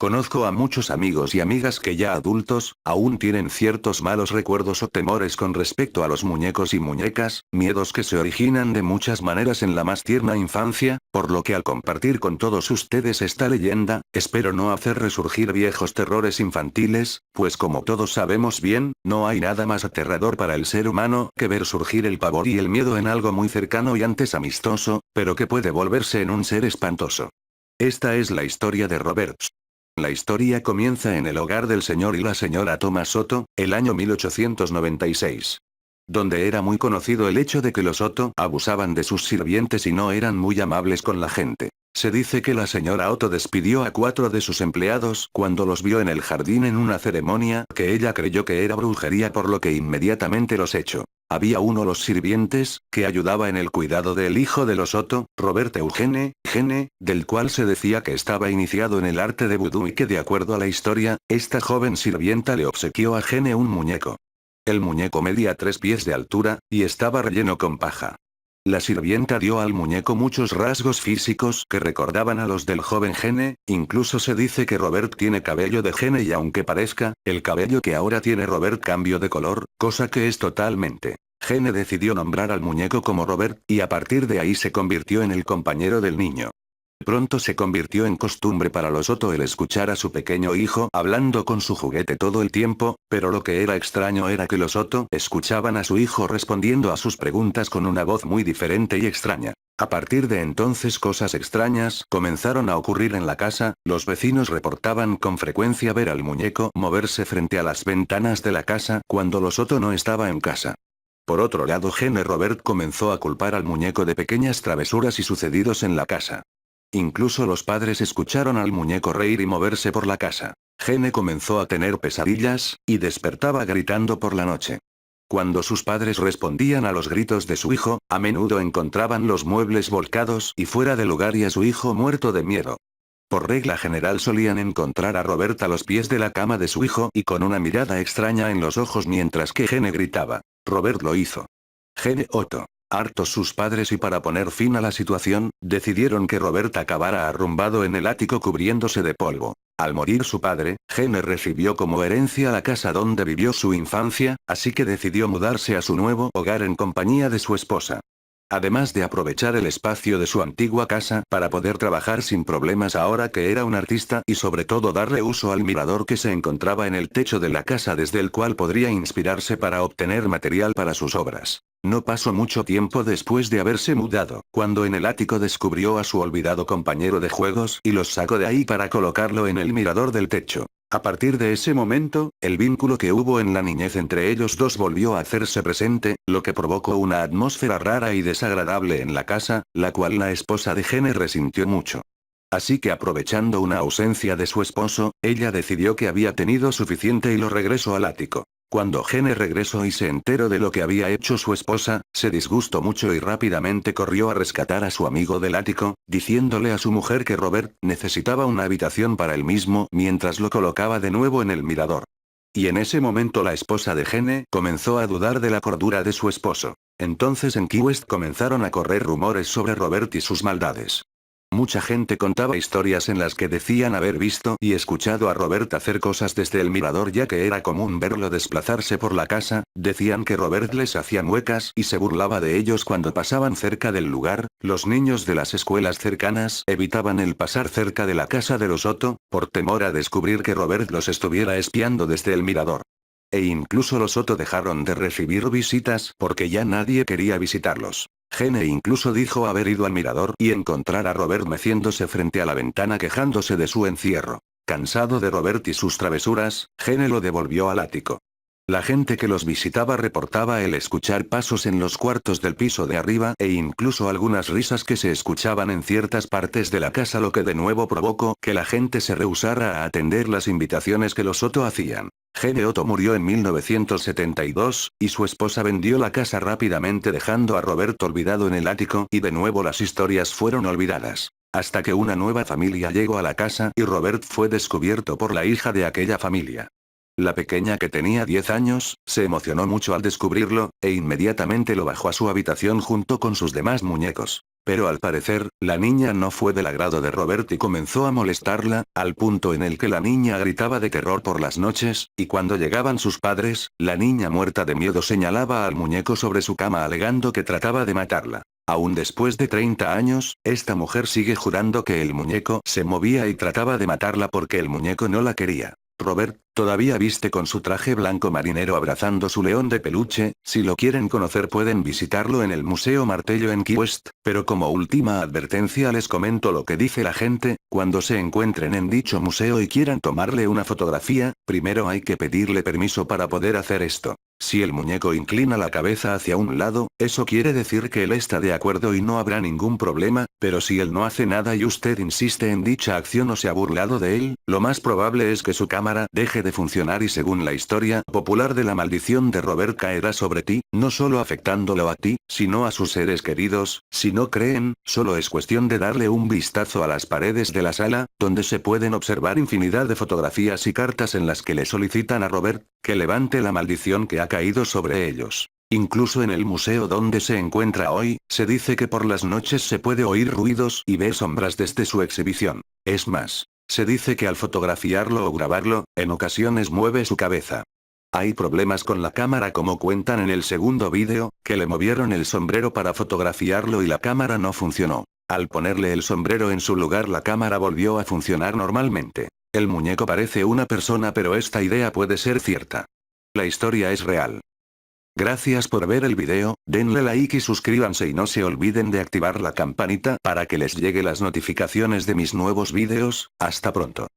Conozco a muchos amigos y amigas que ya adultos, aún tienen ciertos malos recuerdos o temores con respecto a los muñecos y muñecas, miedos que se originan de muchas maneras en la más tierna infancia, por lo que al compartir con todos ustedes esta leyenda, espero no hacer resurgir viejos terrores infantiles, pues como todos sabemos bien, no hay nada más aterrador para el ser humano que ver surgir el pavor y el miedo en algo muy cercano y antes amistoso, pero que puede volverse en un ser espantoso. Esta es la historia de Roberts. La historia comienza en el hogar del señor y la señora Thomas Soto, el año 1896. Donde era muy conocido el hecho de que los Otto abusaban de sus sirvientes y no eran muy amables con la gente. Se dice que la señora Otto despidió a 4 de sus empleados cuando los vio en el jardín en una ceremonia que ella creyó que era brujería, por lo que inmediatamente los echó. Había uno los sirvientes, que ayudaba en el cuidado del hijo de los Otto, Robert Eugene, del cual se decía que estaba iniciado en el arte de vudú y que de acuerdo a la historia, esta joven sirvienta le obsequió a Gene un muñeco. El muñeco medía 3 pies de altura, y estaba relleno con paja. La sirvienta dio al muñeco muchos rasgos físicos que recordaban a los del joven Gene, incluso se dice que Robert tiene cabello de Gene y aunque parezca, el cabello que ahora tiene Robert cambió de color, cosa que es totalmente. Gene decidió nombrar al muñeco como Robert, y a partir de ahí se convirtió en el compañero del niño. Pronto se convirtió en costumbre para los Otto el escuchar a su pequeño hijo hablando con su juguete todo el tiempo, pero lo que era extraño era que los Otto escuchaban a su hijo respondiendo a sus preguntas con una voz muy diferente y extraña. A partir de entonces cosas extrañas comenzaron a ocurrir en la casa, los vecinos reportaban con frecuencia ver al muñeco moverse frente a las ventanas de la casa cuando los Otto no estaba en casa. Por otro lado, Gene Robert comenzó a culpar al muñeco de pequeñas travesuras y sucedidos en la casa. Incluso los padres escucharon al muñeco reír y moverse por la casa. Gene comenzó a tener pesadillas, y despertaba gritando por la noche. Cuando sus padres respondían a los gritos de su hijo, a menudo encontraban los muebles volcados y fuera de lugar y a su hijo muerto de miedo. Por regla general solían encontrar a Robert a los pies de la cama de su hijo y con una mirada extraña en los ojos mientras que Gene gritaba. Robert lo hizo. Gene Otto. Hartos sus padres y para poner fin a la situación, decidieron que Robert acabara arrumbado en el ático cubriéndose de polvo. Al morir su padre, Gene recibió como herencia la casa donde vivió su infancia, así que decidió mudarse a su nuevo hogar en compañía de su esposa. Además de aprovechar el espacio de su antigua casa para poder trabajar sin problemas ahora que era un artista y sobre todo darle uso al mirador que se encontraba en el techo de la casa desde el cual podría inspirarse para obtener material para sus obras. No pasó mucho tiempo después de haberse mudado, cuando en el ático descubrió a su olvidado compañero de juegos y los sacó de ahí para colocarlo en el mirador del techo. A partir de ese momento, el vínculo que hubo en la niñez entre ellos dos volvió a hacerse presente, lo que provocó una atmósfera rara y desagradable en la casa, la cual la esposa de Gene resintió mucho. Así que aprovechando una ausencia de su esposo, ella decidió que había tenido suficiente y lo regresó al ático. Cuando Gene regresó y se enteró de lo que había hecho su esposa, se disgustó mucho y rápidamente corrió a rescatar a su amigo del ático, diciéndole a su mujer que Robert necesitaba una habitación para él mismo mientras lo colocaba de nuevo en el mirador. Y en ese momento la esposa de Gene comenzó a dudar de la cordura de su esposo. Entonces en Key West comenzaron a correr rumores sobre Robert y sus maldades. Mucha gente contaba historias en las que decían haber visto y escuchado a Robert hacer cosas desde el mirador ya que era común verlo desplazarse por la casa, decían que Robert les hacía muecas y se burlaba de ellos cuando pasaban cerca del lugar, los niños de las escuelas cercanas evitaban el pasar cerca de la casa de los Otto, por temor a descubrir que Robert los estuviera espiando desde el mirador. E incluso los Otto dejaron de recibir visitas porque ya nadie quería visitarlos. Gene incluso dijo haber ido al mirador y encontrar a Robert meciéndose frente a la ventana quejándose de su encierro. Cansado de Robert y sus travesuras, Gene lo devolvió al ático. La gente que los visitaba reportaba el escuchar pasos en los cuartos del piso de arriba e incluso algunas risas que se escuchaban en ciertas partes de la casa, lo que de nuevo provocó que la gente se rehusara a atender las invitaciones que los Otto hacían. Gene Otto murió en 1972, y su esposa vendió la casa rápidamente dejando a Robert olvidado en el ático y de nuevo las historias fueron olvidadas. Hasta que una nueva familia llegó a la casa y Robert fue descubierto por la hija de aquella familia. La pequeña, que tenía 10 años, se emocionó mucho al descubrirlo, e inmediatamente lo bajó a su habitación junto con sus demás muñecos. Pero al parecer, la niña no fue del agrado de Robert y comenzó a molestarla, al punto en el que la niña gritaba de terror por las noches, y cuando llegaban sus padres, la niña muerta de miedo señalaba al muñeco sobre su cama alegando que trataba de matarla. Aún después de 30 años, esta mujer sigue jurando que el muñeco se movía y trataba de matarla porque el muñeco no la quería. Robert, todavía viste con su traje blanco marinero abrazando su león de peluche. Si lo quieren conocer pueden visitarlo en el Museo Martello en Key West, pero como última advertencia les comento lo que dice la gente: cuando se encuentren en dicho museo y quieran tomarle una fotografía, primero hay que pedirle permiso para poder hacer esto. Si el muñeco inclina la cabeza hacia un lado, eso quiere decir que él está de acuerdo y no habrá ningún problema, pero si él no hace nada y usted insiste en dicha acción o se ha burlado de él, lo más probable es que su cámara deje de funcionar y según la historia popular de la maldición de Robert caerá sobre ti, no solo afectándolo a ti, sino a sus seres queridos. Si no creen, solo es cuestión de darle un vistazo a las paredes de la sala, donde se pueden observar infinidad de fotografías y cartas en las que le solicitan a Robert que levante la maldición que ha caído sobre ellos. Incluso en el museo donde se encuentra hoy, se dice que por las noches se puede oír ruidos y ver sombras desde su exhibición. Es más, se dice que al fotografiarlo o grabarlo, en ocasiones mueve su cabeza. Hay problemas con la cámara como cuentan en el segundo vídeo, que le movieron el sombrero para fotografiarlo y la cámara no funcionó. Al ponerle el sombrero en su lugar la cámara volvió a funcionar normalmente. El muñeco parece una persona pero esta idea puede ser cierta. La historia es real. Gracias por ver el video, denle like y suscríbanse y no se olviden de activar la campanita para que les llegue las notificaciones de mis nuevos vídeos. Hasta pronto.